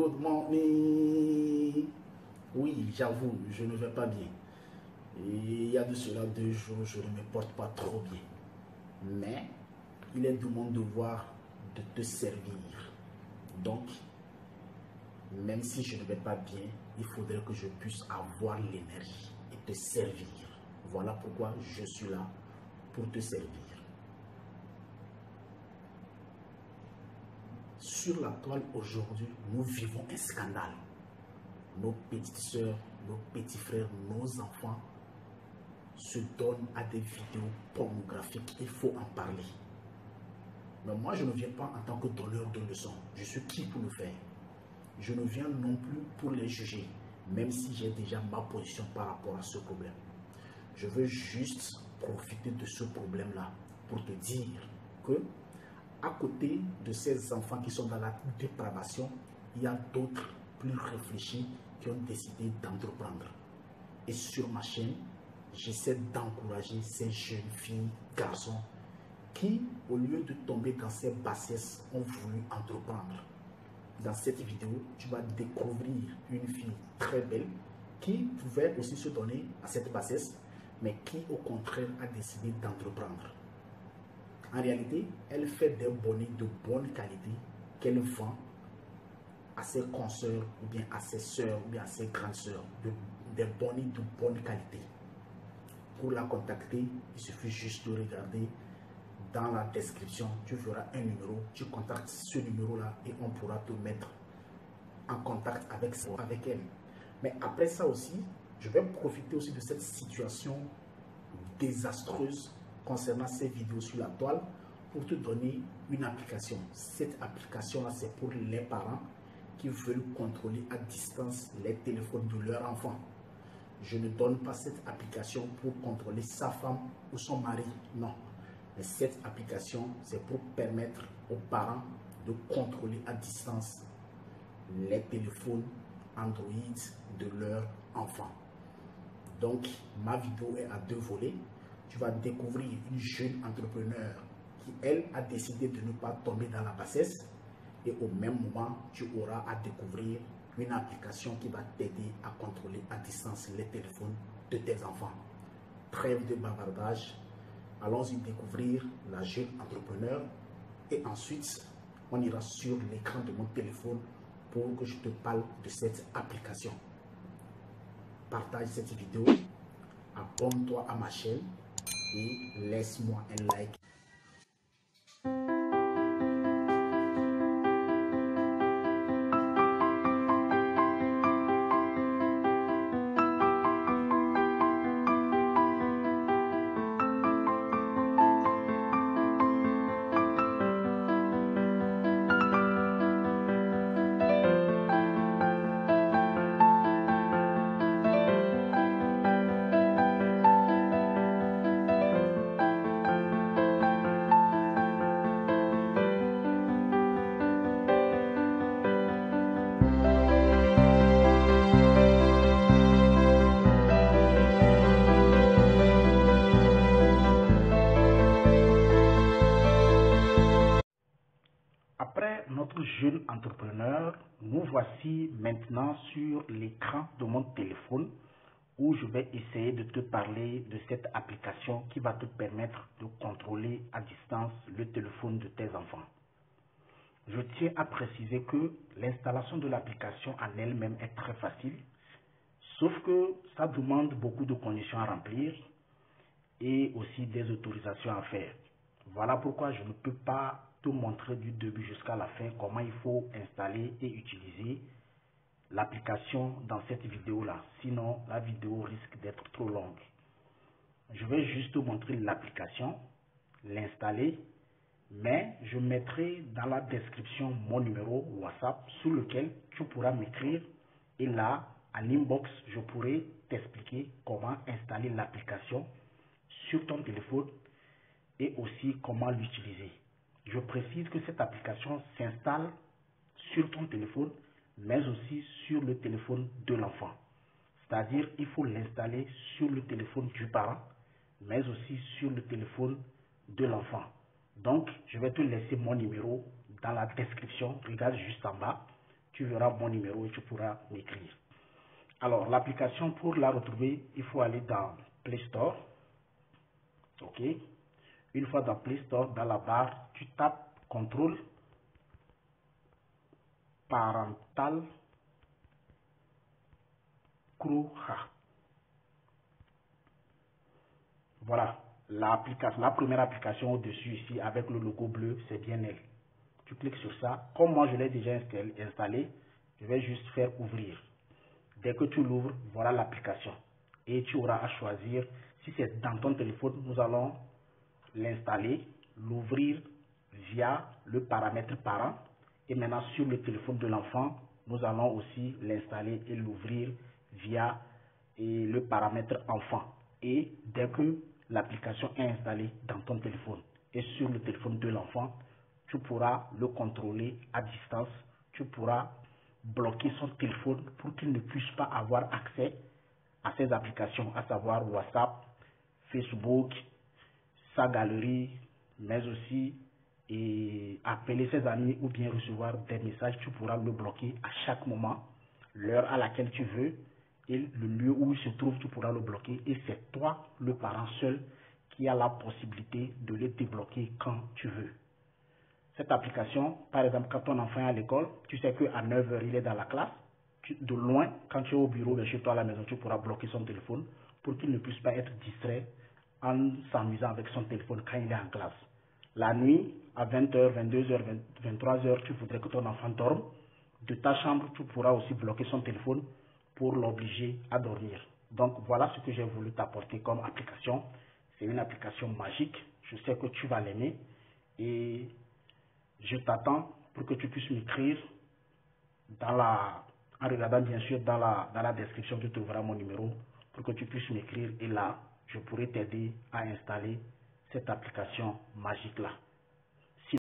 Good morning. Oui, j'avoue, je ne vais pas bien. Et il y a de cela 2 jours, je ne me porte pas trop bien. Mais il est de mon devoir de te servir. Donc, même si je ne vais pas bien, il faudrait que je puisse avoir l'énergie et te servir. Voilà pourquoi je suis là pour te servir. Sur la toile aujourd'hui, nous vivons un scandale. Nos petites sœurs, nos petits frères, nos enfants se donnent à des vidéos pornographiques. Il faut en parler. Mais moi, je ne viens pas en tant que donneur de leçons. Je suis qui pour le faire? Je ne viens non plus pour les juger, même si j'ai déjà ma position par rapport à ce problème. Je veux juste profiter de ce problème-là pour te dire que, à côté de ces enfants qui sont dans la dépravation, il y a d'autres plus réfléchis qui ont décidé d'entreprendre. Et sur ma chaîne, j'essaie d'encourager ces jeunes filles, garçons, qui, au lieu de tomber dans ces bassesses, ont voulu entreprendre. Dans cette vidéo, tu vas découvrir une fille très belle qui pouvait aussi se donner à cette bassesse, mais qui, au contraire, a décidé d'entreprendre. En réalité, elle fait des bonnets de bonne qualité qu'elle vend à ses consoeurs, ou bien à ses soeurs, ou bien à ses grandes soeurs, des bonnets de bonne qualité. Pour la contacter, il suffit juste de regarder dans la description, tu verras un numéro, tu contactes ce numéro-là et on pourra te mettre en contact avec elle. Mais après ça aussi, je vais profiter aussi de cette situation désastreuse concernant ces vidéos sur la toile pour te donner une application. Cette application-là, c'est pour les parents qui veulent contrôler à distance les téléphones de leurs enfants. Je ne donne pas cette application pour contrôler sa femme ou son mari, non. Mais cette application, c'est pour permettre aux parents de contrôler à distance les téléphones Android de leurs enfants. Donc, ma vidéo est à 2 volets. Tu vas découvrir une jeune entrepreneur qui, elle, a décidé de ne pas tomber dans la bassesse. Et au même moment, tu auras à découvrir une application qui va t'aider à contrôler à distance les téléphones de tes enfants. Trêve de bavardage. Allons-y découvrir la jeune entrepreneur et ensuite, on ira sur l'écran de mon téléphone pour que je te parle de cette application. Partage cette vidéo, abonne-toi à ma chaîne et laisse-moi un like. Après notre jeune entrepreneur, nous voici maintenant sur l'écran de mon téléphone où je vais essayer de te parler de cette application qui va te permettre de contrôler à distance le téléphone de tes enfants. Je tiens à préciser que l'installation de l'application en elle-même est très facile, sauf que ça demande beaucoup de conditions à remplir et aussi des autorisations à faire. Voilà pourquoi je ne peux pas te montrer du début jusqu'à la fin comment il faut installer et utiliser l'application dans cette vidéo-là. Sinon, la vidéo risque d'être trop longue. Je vais juste te montrer l'application, l'installer, mais je mettrai dans la description mon numéro WhatsApp sur lequel tu pourras m'écrire et là, en inbox, je pourrai t'expliquer comment installer l'application sur ton téléphone et aussi comment l'utiliser. Je précise que cette application s'installe sur ton téléphone, mais aussi sur le téléphone de l'enfant. C'est-à-dire, il faut l'installer sur le téléphone du parent, mais aussi sur le téléphone de l'enfant. Donc, je vais te laisser mon numéro dans la description. Regarde juste en bas. tu verras mon numéro et tu pourras m'écrire. Alors, l'application, pour la retrouver, il faut aller dans Play Store. OK. Une fois dans Play Store, dans la barre, tu tapes contrôle parental Kruha. Voilà, la première application au-dessus ici avec le logo bleu, c'est bien elle. Tu cliques sur ça. Comme moi je l'ai déjà installé, je vais juste faire ouvrir. Dès que tu l'ouvres, voilà l'application. Et tu auras à choisir, si c'est dans ton téléphone, nous allons l'installer, l'ouvrir via le paramètre parent. Et maintenant sur le téléphone de l'enfant, nous allons aussi l'installer et l'ouvrir via le paramètre enfant. Et dès que l'application est installée dans ton téléphone et sur le téléphone de l'enfant, tu pourras le contrôler à distance. Tu pourras bloquer son téléphone pour qu'il ne puisse pas avoir accès à ces applications, à savoir WhatsApp, Facebook, sa galerie, mais aussi appeler ses amis ou bien recevoir des messages. Tu pourras le bloquer à chaque moment, l'heure à laquelle tu veux et le lieu où il se trouve, tu pourras le bloquer. Et c'est toi, le parent seul, qui a la possibilité de le débloquer quand tu veux. Cette application, par exemple, quand ton enfant est à l'école, tu sais qu'à 9 h, il est dans la classe. De loin, quand tu es au bureau, chez toi à la maison, tu pourras bloquer son téléphone pour qu'il ne puisse pas être distrait en s'amusant avec son téléphone quand il est en classe. La nuit, à 20 h, 22 h, 23 h, tu voudrais que ton enfant dorme. De ta chambre, tu pourras aussi bloquer son téléphone pour l'obliger à dormir. Donc voilà ce que j'ai voulu t'apporter comme application. C'est une application magique. Je sais que tu vas l'aimer et je t'attends pour que tu puisses m'écrire en regardant bien sûr dans la description, tu trouveras mon numéro pour que tu puisses m'écrire et là, je pourrai t'aider à installer cette application magique là.